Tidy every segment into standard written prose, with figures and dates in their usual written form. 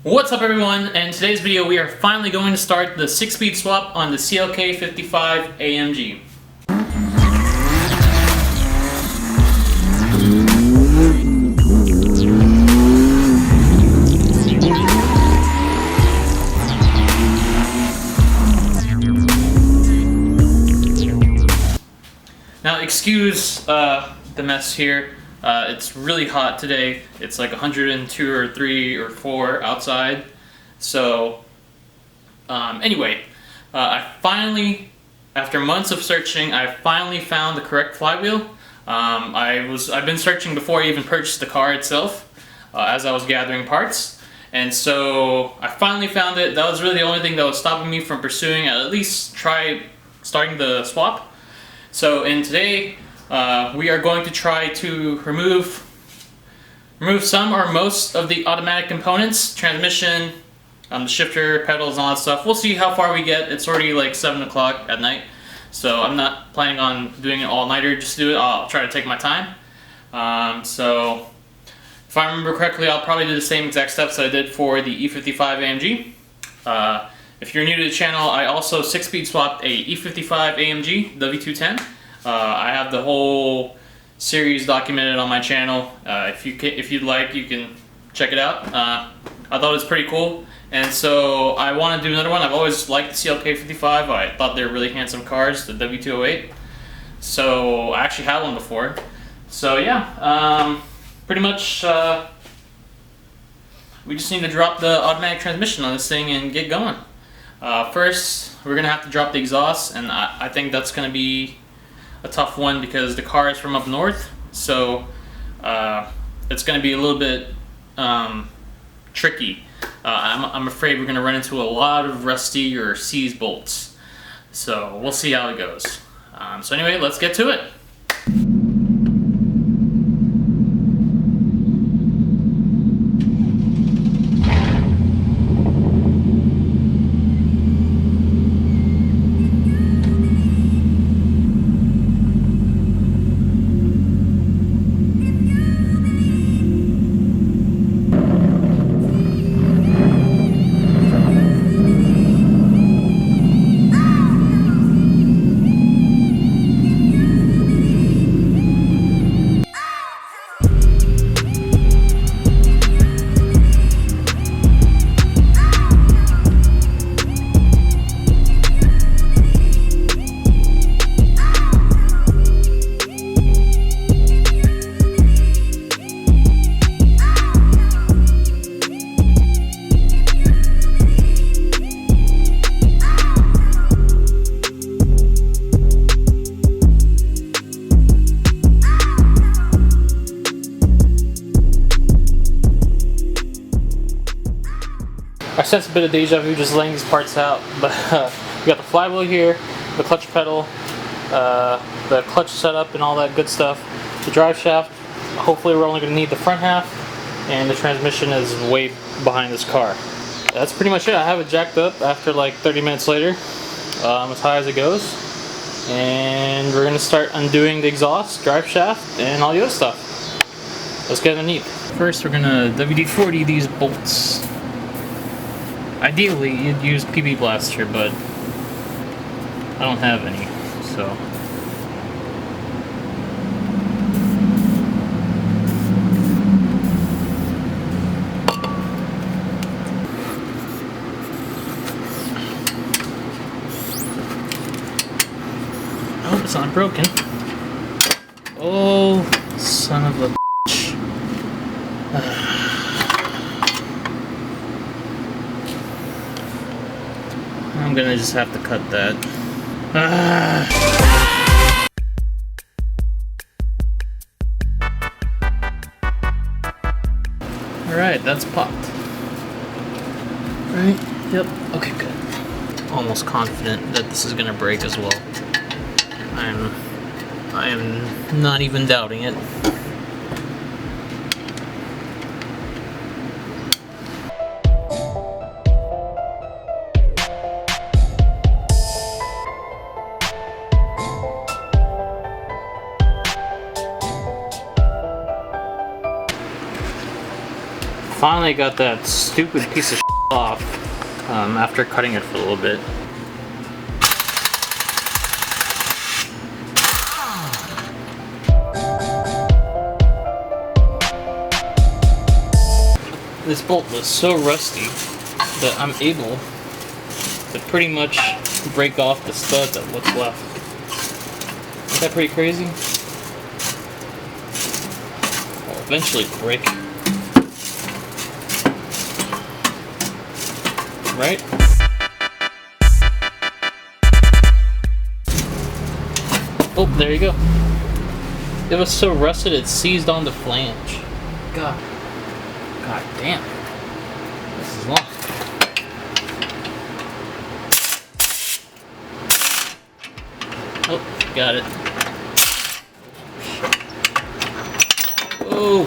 What's up everyone? In today's video we are finally going to start the 6-speed swap on the CLK 55 AMG. Now excuse the mess here. It's really hot today. It's like 102 or 3 or 4 outside. So anyway, I finally, after months of searching, I finally found the correct flywheel. I've been searching before I even purchased the car itself, as I was gathering parts. And so I finally found it. That was really the only thing that was stopping me from pursuing at least try starting the swap. So today we are going to try to remove some or most of the automatic components, transmission, the shifter, pedals, and all that stuff. We'll see how far we get. It's already like 7 o'clock at night, so I'm not planning on doing it all-nighter just to do it. I'll try to take my time. So if I remember correctly, I'll probably do the same exact steps that I did for the E55 AMG. If you're new to the channel, I also 6-speed swapped a E55 AMG W210. I have the whole series documented on my channel. If you'd like, you can check it out. I thought it was pretty cool, and so I want to do another one. I've always liked the CLK 55. I thought they were really handsome cars, the W208. So I actually had one before. So yeah, pretty much we just need to drop the automatic transmission on this thing and get going. First, we're gonna have to drop the exhaust, and I think that's gonna be a tough one because the car is from up north, so it's going to be a little bit tricky. I'm afraid we're going to run into a lot of rusty or seized bolts, so we'll see how it goes. So anyway, let's get to it. I sense a bit of deja vu just laying these parts out, but we got the flywheel here, the clutch pedal, the clutch setup and all that good stuff, the drive shaft. Hopefully we're only going to need the front half, and the transmission is way behind this car. That's pretty much it. I have it jacked up after like 30 minutes later, as high as it goes, and we're going to start undoing the exhaust, drive shaft, and all the other stuff. Let's get underneath. First we're going to WD-40 these bolts. Ideally, you'd use PB Blaster, but I don't have any, so. Oh, it's not broken. Oh, son of a bitch. I'm gonna just have to cut that. Alright, that's popped. Right? Yep. Okay, good. Almost confident that this is gonna break as well. I am not even doubting it. Finally got that stupid piece of off after cutting it for a little bit. This bolt was so rusty that I'm able to pretty much break off the stud that what's left. Isn't that pretty crazy? I'll eventually break. Right? Oh, there you go. It was so rusted it seized on the flange. God damn. This is long. Oh, got it. Whoa.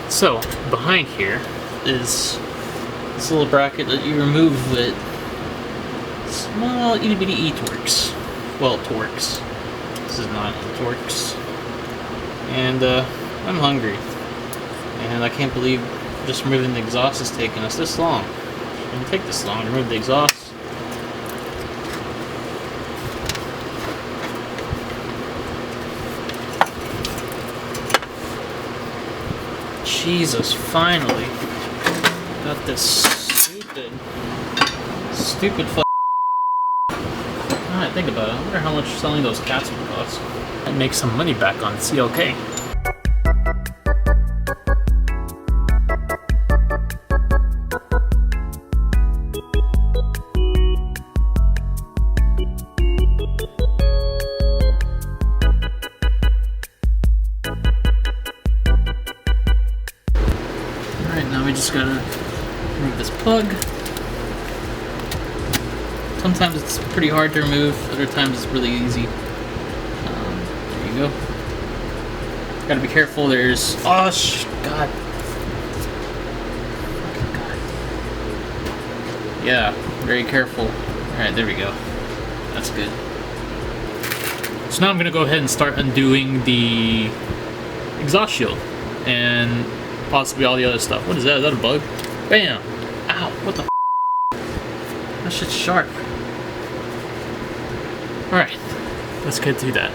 So, behind here is this little bracket that you remove with small itty bitty e-torques. Well, torques. This is not e-torques. And I'm hungry. And I can't believe just removing the exhaust is taking us this long. It didn't take this long to remove the exhaust. Jesus, finally got this stupid Alright, think about it. I wonder how much selling those cats would cost. I'd make some money back on CLK. Now we just gotta remove this plug. Sometimes it's pretty hard to remove, other times it's really easy. There you go. Gotta be careful, there's... Oh, God. Fucking God. Yeah, very careful. Alright, there we go. That's good. So now I'm gonna go ahead and start undoing the exhaust shield. And possibly all the other stuff. What is that? Is that a bug? Bam! Ow! What the f***? That shit's sharp. Alright. Let's get through that.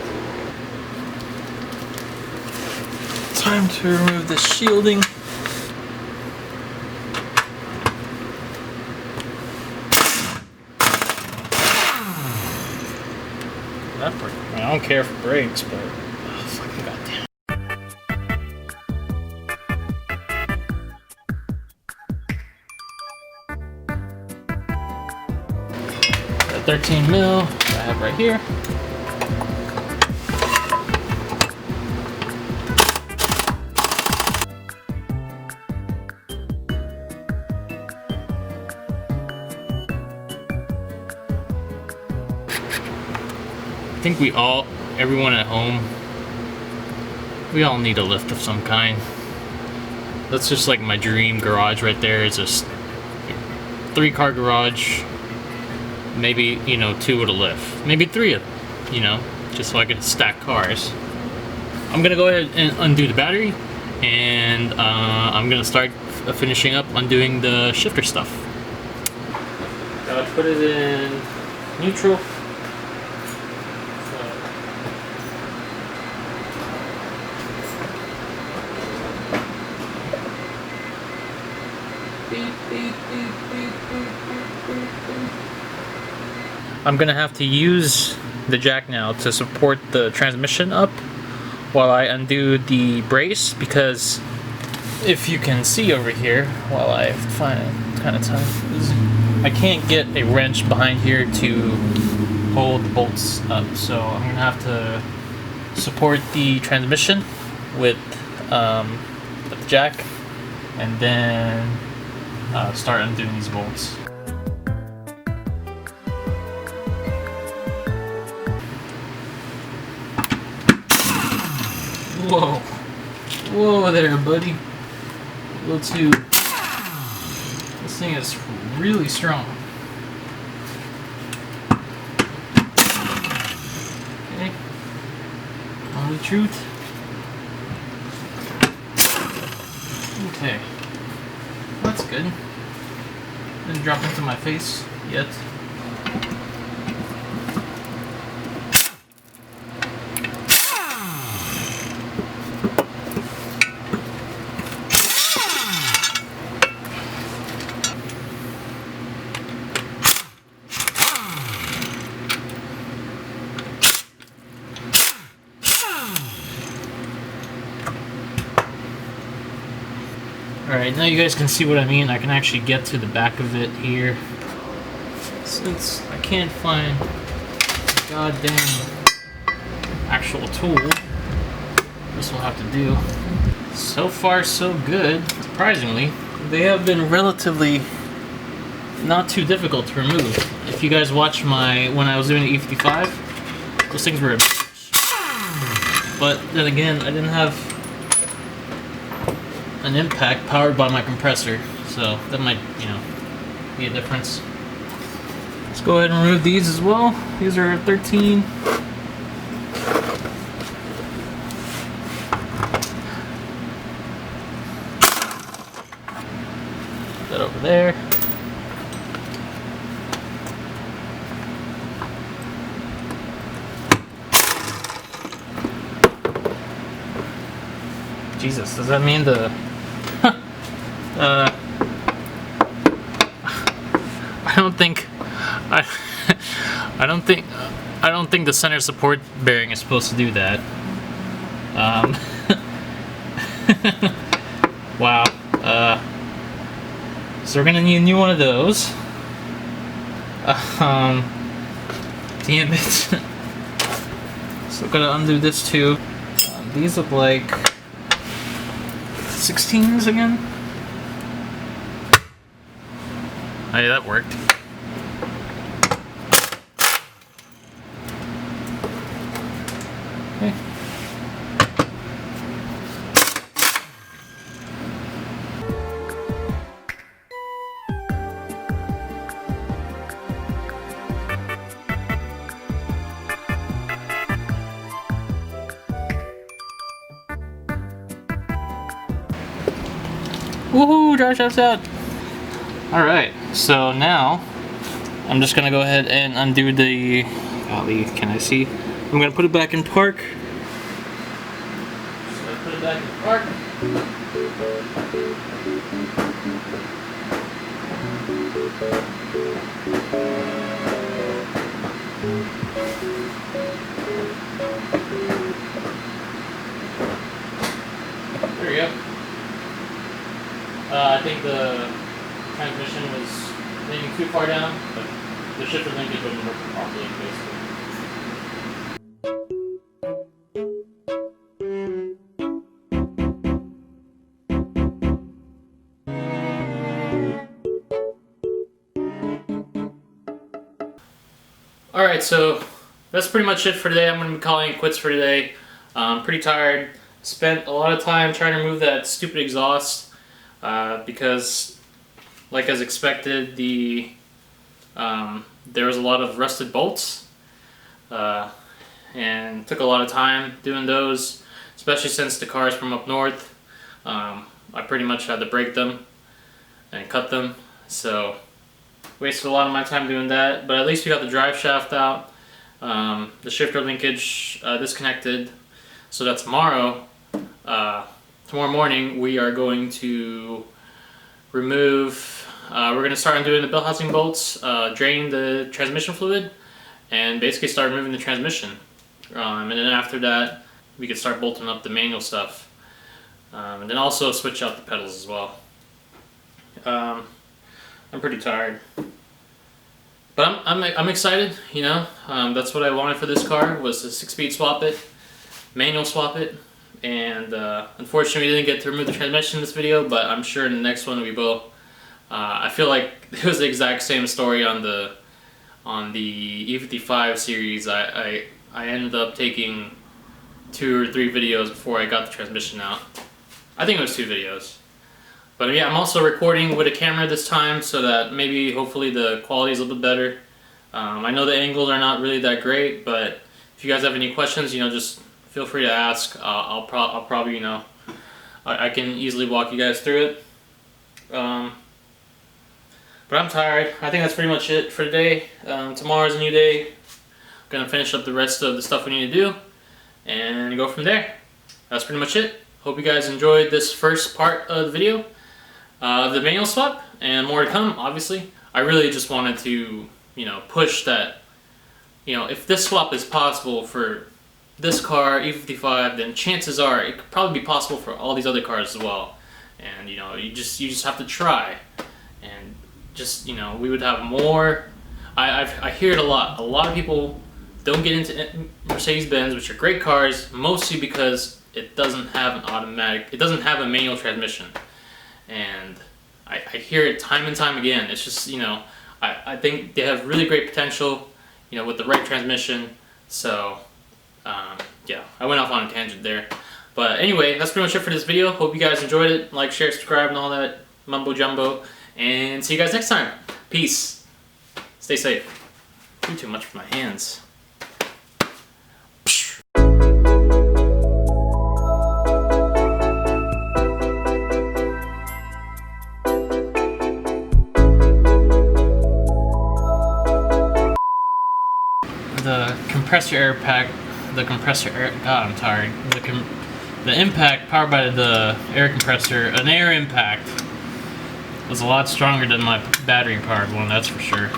Time to remove the shielding. That part. I mean, I don't care for brakes, but... Oh, fucking goddamn. 13 mil I have right here. I think everyone at home, we all need a lift of some kind. That's just like my dream garage right there. It's just 3-car garage. Maybe, 2 with a lift. Maybe 3 of them, just so I could stack cars. I'm gonna go ahead and undo the battery, and I'm gonna start finishing up undoing the shifter stuff. Gotta put it in neutral. I'm gonna have to use the jack now to support the transmission up while I undo the brace, because if you can see over here, while I find it kind of tight, I can't get a wrench behind here to hold the bolts up, so I'm gonna have to support the transmission with the jack and then start undoing these bolts. Whoa. Whoa there, buddy. A little too... This thing is really strong. Okay. On the truth. Okay. That's good. Didn't drop into my face yet. Alright, now you guys can see what I mean. I can actually get to the back of it here. Since I can't find the goddamn actual tool, this will have to do. So far, so good. Surprisingly, they have been relatively not too difficult to remove. If you guys watch when I was doing the E55, those things were a bitch. But then again, I didn't have an impact powered by my compressor, so that might, you know, be a difference. Let's go ahead and remove these as well. These are 13. Put that over there. Jesus, does that mean the I don't think the center support bearing is supposed to do that. Wow. So we're gonna need a new one of those. Damn it. So gotta undo this too. These look like 16s again. Oh yeah, that worked. Okay. Woohoo! Jikjakz out! Alright, so now I'm just gonna go ahead and undo the... Golly, can I see? I'm gonna put it back in park. So I put it back in park. There we go. I think the transmission was leaning too far down, but the shifter linkage wasn't working properly, basically. Alright, so that's pretty much it for today. I'm going to be calling it quits for today. I'm pretty tired. Spent a lot of time trying to remove that stupid exhaust. Because, like as expected, there was a lot of rusted bolts, and took a lot of time doing those, especially since the car is from up north. I pretty much had to break them and cut them, so wasted a lot of my time doing that. But at least we got the drive shaft out, the shifter linkage disconnected, so that tomorrow morning we are going to remove, we're going to start on doing the bell housing bolts, drain the transmission fluid, and basically start removing the transmission. And then after that we could start bolting up the manual stuff, and then also switch out the pedals as well. I'm pretty tired, but I'm excited, you know. That's what I wanted for this car, was to 6-speed swap it, manual swap it. And unfortunately we didn't get to remove the transmission in this video, but I'm sure in the next one we will. I feel like it was the exact same story on the E55 series. I ended up taking 2 or 3 videos before I got the transmission out. I think it was 2 videos. But yeah, I'm also recording with a camera this time so that maybe hopefully the quality is a little bit better. I know the angles are not really that great, but if you guys have any questions, just feel free to ask. I'll probably, I can easily walk you guys through it. But I'm tired. I think that's pretty much it for today. Tomorrow's a new day. I'm gonna finish up the rest of the stuff we need to do and go from there. That's pretty much it. Hope you guys enjoyed this first part of the video. The manual swap, and more to come, obviously. I really just wanted to, push that, if this swap is possible for this car, E55, then chances are it could probably be possible for all these other cars as well. And, you just have to try. And just, we would have more. I hear it a lot. A lot of people don't get into Mercedes-Benz, which are great cars, mostly because it doesn't have it doesn't have a manual transmission. And I hear it time and time again. It's just, I think they have really great potential, with the right transmission. So, yeah, I went off on a tangent there. But anyway, that's pretty much it for this video. Hope you guys enjoyed it. Like, share, subscribe, and all that mumbo jumbo. And see you guys next time. Peace. Stay safe. Do too much for my hands. The compressor air pack, God, I'm tired. The impact powered by the air compressor, an air impact, was a lot stronger than my battery powered one, that's for sure.